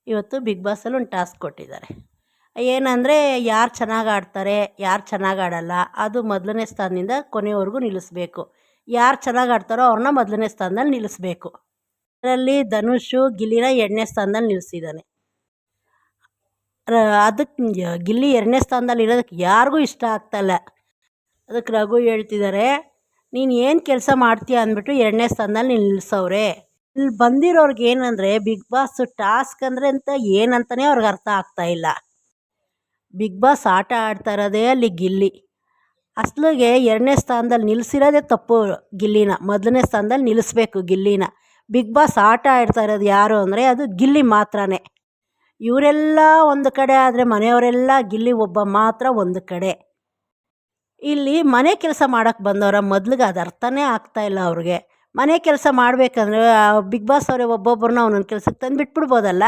ಇವತ್ತು ಬಿಗ್ ಬಾಸಲ್ಲಿ ಒಂದು ಟಾಸ್ಕ್ ಕೊಟ್ಟಿದ್ದಾರೆ. ಏನಂದರೆ ಯಾರು ಚೆನ್ನಾಗಿ ಆಡ್ತಾರೆ, ಯಾರು ಚೆನ್ನಾಗಿ ಆಡಲ್ಲ, ಅದು ಮೊದಲನೇ ಸ್ಥಾನದಿಂದ ಕೊನೆಯವರೆಗೂ ನಿಲ್ಲಿಸ್ಬೇಕು. ಯಾರು ಚೆನ್ನಾಗಿ ಆಡ್ತಾರೋ ಅವ್ರನ್ನ ಮೊದಲನೇ ಸ್ಥಾನದಲ್ಲಿ ನಿಲ್ಲಿಸ್ಬೇಕು. ಅದರಲ್ಲಿ ಧನುಷು ಗಿಲ್ಲಿನ 2ನೇ ಸ್ಥಾನದಲ್ಲಿ ನಿಲ್ಲಿಸಿದ್ದಾನೆ. ಅದಕ್ಕೆ ಗಿಲ್ಲಿ 2ನೇ ಸ್ಥಾನದಲ್ಲಿ ಇರೋದಕ್ಕೆ ಯಾರಿಗೂ ಇಷ್ಟ ಆಗ್ತಾಯಿಲ್ಲ. ಅದಕ್ಕೆ ರಘು ಹೇಳ್ತಿದ್ದಾರೆ, ನೀನು ಏನು ಕೆಲಸ ಮಾಡ್ತೀಯ ಅಂದ್ಬಿಟ್ಟು 2ನೇ ಸ್ಥಾನದಲ್ಲಿ ನಿಲ್ಲಿಸವ್ರೆ. ಇಲ್ಲಿ ಬಂದಿರೋರ್ಗೆ ಏನಂದರೆ ಬಿಗ್ ಬಾಸ್ ಟಾಸ್ಕ್ ಅಂದರೆ ಅಂತ ಏನಂತಲೇ ಅವ್ರಿಗೆ ಅರ್ಥ ಆಗ್ತಾಯಿಲ್ಲ. ಬಿಗ್ ಬಾಸ್ ಆಟ ಆಡ್ತಾ ಇರೋದೇ ಅಲ್ಲಿ ಗಿಲ್ಲಿ. ಅಸಲಿಗೆ 2ನೇ ಸ್ಥಾನದಲ್ಲಿ ನಿಲ್ಲಿಸಿರೋದೇ ತಪ್ಪು. ಗಿಲ್ಲಿನ ಮೊದಲನೇ ಸ್ಥಾನದಲ್ಲಿ ನಿಲ್ಲಿಸ್ಬೇಕು ಗಿಲ್ಲಿನ. ಬಿಗ್ ಬಾಸ್ ಆಟ ಆಡ್ತಾ ಇರೋದು ಯಾರು ಅಂದರೆ ಅದು ಗಿಲ್ಲಿ ಮಾತ್ರನೇ. ಇವರೆಲ್ಲ ಒಂದು ಕಡೆ ಆದರೆ ಮನೆಯವರೆಲ್ಲ ಗಿಲ್ಲಿ ಒಬ್ಬ ಮಾತ್ರ ಒಂದು ಕಡೆ. ಇಲ್ಲಿ ಮನೆ ಕೆಲಸ ಮಾಡೋಕ್ಕೆ ಬಂದವರ ಮೊದಲಿಗೆ ಅದು ಅರ್ಥನೇ ಆಗ್ತಾಯಿಲ್ಲ ಅವ್ರಿಗೆ. ಮನೆ ಕೆಲಸ ಮಾಡಬೇಕಂದ್ರೆ ಬಿಗ್ ಬಾಸ್ ಅವರೇ ಒಬ್ಬೊಬ್ಬರನ್ನ ಒಂದೊಂದು ಕೆಲಸಕ್ಕೆ ತಂದು ಬಿಟ್ಬಿಡ್ಬೋದಲ್ಲ.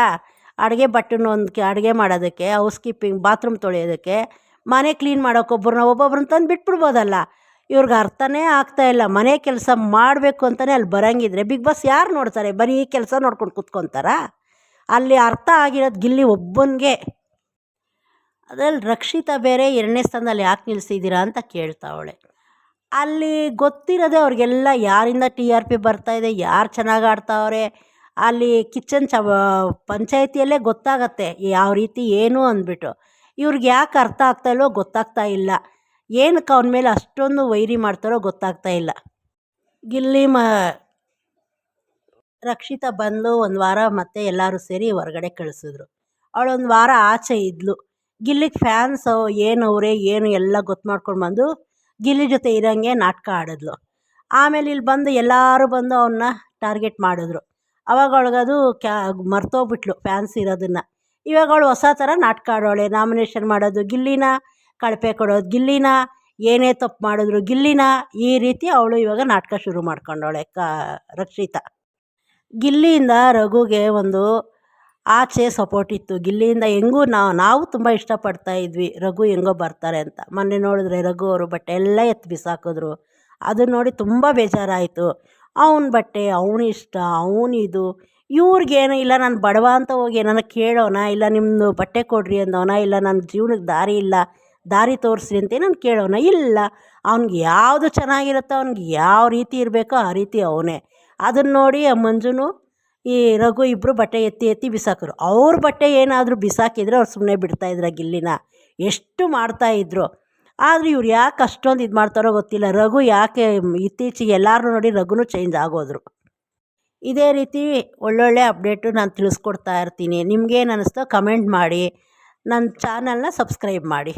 ಅಡುಗೆ ಬಟ್ಟೆನ ಅಡುಗೆ ಮಾಡೋದಕ್ಕೆ, ಹೌಸ್ ಕೀಪಿಂಗ್, ಬಾತ್ರೂಮ್ ತೊಳೆಯೋದಕ್ಕೆ, ಮನೆ ಕ್ಲೀನ್ ಮಾಡೋಕೆ ಒಬ್ಬೊಬ್ಬರನ್ನ ತಂದು ಬಿಟ್ಬಿಡ್ಬೋದಲ್ಲ. ಇವ್ರಿಗೆ ಅರ್ಥನೇ ಆಗ್ತಾಯಿಲ್ಲ. ಮನೆ ಕೆಲಸ ಮಾಡಬೇಕು ಅಂತಲೇ ಅಲ್ಲಿ ಬರೋಂಗಿದ್ರೆ ಬಿಗ್ ಬಾಸ್ ಯಾರು ನೋಡ್ತಾರೆ? ಬರೀ ಈ ಕೆಲಸ ನೋಡ್ಕೊಂಡು ಕೂತ್ಕೊತಾರಾ? ಅಲ್ಲಿ ಅರ್ಥ ಆಗಿರೋದು ಗಿಲ್ಲಿ ಒಬ್ಬನಿಗೆ. ಅದರಲ್ಲಿ ರಕ್ಷಿತಾ ಬೇರೆ 2ನೇ ಸ್ಥಾನದಲ್ಲಿ ಯಾಕೆ ನಿಲ್ಲಿಸಿದ್ದೀರಾ ಅಂತ ಕೇಳ್ತಾವಳೆ. ಅಲ್ಲಿ ಗೊತ್ತಿರೋದೇ ಅವ್ರಿಗೆಲ್ಲ ಯಾರಿಂದ TRP ಬರ್ತಾಯಿದೆ, ಯಾರು ಚೆನ್ನಾಗಿ ಆಡ್ತಾವ್ರೆ. ಅಲ್ಲಿ ಕಿಚನ್ ಪಂಚಾಯಿತಿಯಲ್ಲೇ ಗೊತ್ತಾಗತ್ತೆ ಯಾವ ರೀತಿ ಏನು ಅಂದ್ಬಿಟ್ಟು. ಇವ್ರಿಗೆ ಯಾಕೆ ಅರ್ಥ ಆಗ್ತಾಯಿಲ್ವೋ ಗೊತ್ತಾಗ್ತಾ ಇಲ್ಲ. ಏನಕ್ಕೆ ಅವನ ಮೇಲೆ ಅಷ್ಟೊಂದು ವೈರಿ ಮಾಡ್ತಾರೋ ಗೊತ್ತಾಗ್ತಾ ಇಲ್ಲ. ಗಿಲ್ಲಿ ರಕ್ಷಿತಾ ಬಂದು ಒಂದು ವಾರ ಮತ್ತೆ ಎಲ್ಲರೂ ಸೇರಿ ಹೊರಗಡೆ ಕಳಿಸಿದ್ರು. ಅವಳೊಂದು ವಾರ ಆಚೆ ಇದ್ಲು. ಗಿಲ್ಲಿಗೆ ಫ್ಯಾನ್ಸು ಏನವ್ರೆ ಏನು ಎಲ್ಲ ಗೊತ್ತು ಮಾಡ್ಕೊಂಡು ಬಂದು ಗಿಲ್ಲಿ ಜೊತೆ ಇರೋಂಗೆ ನಾಟಕ ಆಡಿದ್ಲು. ಆಮೇಲೆ ಇಲ್ಲಿ ಬಂದು ಎಲ್ಲರೂ ಬಂದು ಅವನ್ನ ಟಾರ್ಗೆಟ್ ಮಾಡಿದ್ರು. ಅವಾಗ ಅವಳಿಗದು ಮರ್ತೋಗ್ಬಿಟ್ಲು ಫ್ಯಾನ್ಸ್ ಇರೋದನ್ನು. ಇವಾಗ ಅವಳು ಹೊಸ ಥರ ನಾಟಕ ಆಡೋಳೆ. ನಾಮಿನೇಷನ್ ಮಾಡೋದು ಗಿಲ್ಲಿನ, ಕಳಪೆ ಕೊಡೋದು ಗಿಲ್ಲಿನ, ಏನೇ ತಪ್ಪು ಮಾಡಿದ್ರು ಗಿಲ್ಲಿನ, ಈ ರೀತಿ ಅವಳು ಇವಾಗ ನಾಟಕ ಶುರು ಮಾಡ್ಕೊಂಡವಳೆ ರಕ್ಷಿತಾ. ಗಿಲ್ಲಿಯಿಂದ ರಘುಗೆ ಒಂದು ಆಚೆ ಸಪೋರ್ಟ್ ಇತ್ತು. ಗಿಲ್ಲಿಯಿಂದ ಹೆಂಗೂ ನಾವು ತುಂಬ ಇಷ್ಟಪಡ್ತಾ ಇದ್ವಿ ರಘು ಹೆಂಗೋ ಬರ್ತಾರೆ ಅಂತ. ಮೊನ್ನೆ ನೋಡಿದ್ರೆ ರಘು ಅವರು ಬಟ್ಟೆ ಎಲ್ಲ ಎತ್ತಿ ಬಿಸಾಕಿದ್ರು. ಅದನ್ನ ನೋಡಿ ತುಂಬ ಬೇಜಾರಾಯಿತು. ಅವನ ಬಟ್ಟೆ ಅವನು ಇಷ್ಟ, ಅವನಿದು. ಇವ್ರಿಗೇನು ಇಲ್ಲ, ನಾನು ಬಡವ ಅಂತ ಹೋಗಿ ಏನಾರ ಕೇಳೋಣ, ಇಲ್ಲ ನಿಮ್ಮದು ಬಟ್ಟೆ ಕೊಡ್ರಿ ಅಂದವನ, ಇಲ್ಲ ನನ್ನ ಜೀವನಕ್ಕೆ ದಾರಿ ಇಲ್ಲ, ದಾರಿ ತೋರಿಸ್ರಿ ಅಂತ ನಾನು ಕೇಳೋಣ. ಇಲ್ಲ, ಅವ್ನಿಗೆ ಯಾವುದು ಚೆನ್ನಾಗಿರುತ್ತೋ, ಅವ್ನಿಗೆ ಯಾವ ರೀತಿ ಇರಬೇಕೋ ಆ ರೀತಿ ಅವನೇ. ಅದನ್ನು ನೋಡಿ ಆ ಮಂಜುನು ಈ ರಘು ಇಬ್ಬರು ಬಟ್ಟೆ ಎತ್ತಿ ಎತ್ತಿ ಬಿಸಾಕಿದ್ರು. ಅವ್ರ ಬಟ್ಟೆ ಏನಾದರೂ ಬಿಸಾಕಿದ್ರೆ ಅವ್ರು ಸುಮ್ಮನೆ ಬಿಡ್ತಾಯಿದ್ರ ಗಿಲ್ಲಿನ? ಎಷ್ಟು ಮಾಡ್ತಾಯಿದ್ರು. ಆದರೆ ಇವ್ರು ಯಾಕೆ ಅಷ್ಟೊಂದು ಇದು ಮಾಡ್ತಾರೋ ಗೊತ್ತಿಲ್ಲ. ರಘು ಯಾಕೆ ಇತ್ತೀಚೆಗೆ ಎಲ್ಲರೂ ನೋಡಿ ರಘುನೂ ಚೇಂಜ್ ಆಗೋದ್ರು. ಇದೇ ರೀತಿ ಒಳ್ಳೊಳ್ಳೆ ಅಪ್ಡೇಟು ನಾನು ತಿಳಿಸ್ಕೊಡ್ತಾ ಇರ್ತೀನಿ. ನಿಮ್ಗೇನು ಅನ್ನಿಸ್ತೋ ಕಮೆಂಟ್ ಮಾಡಿ. ನನ್ನ ಚಾನಲ್ನ ಸಬ್ಸ್ಕ್ರೈಬ್ ಮಾಡಿ.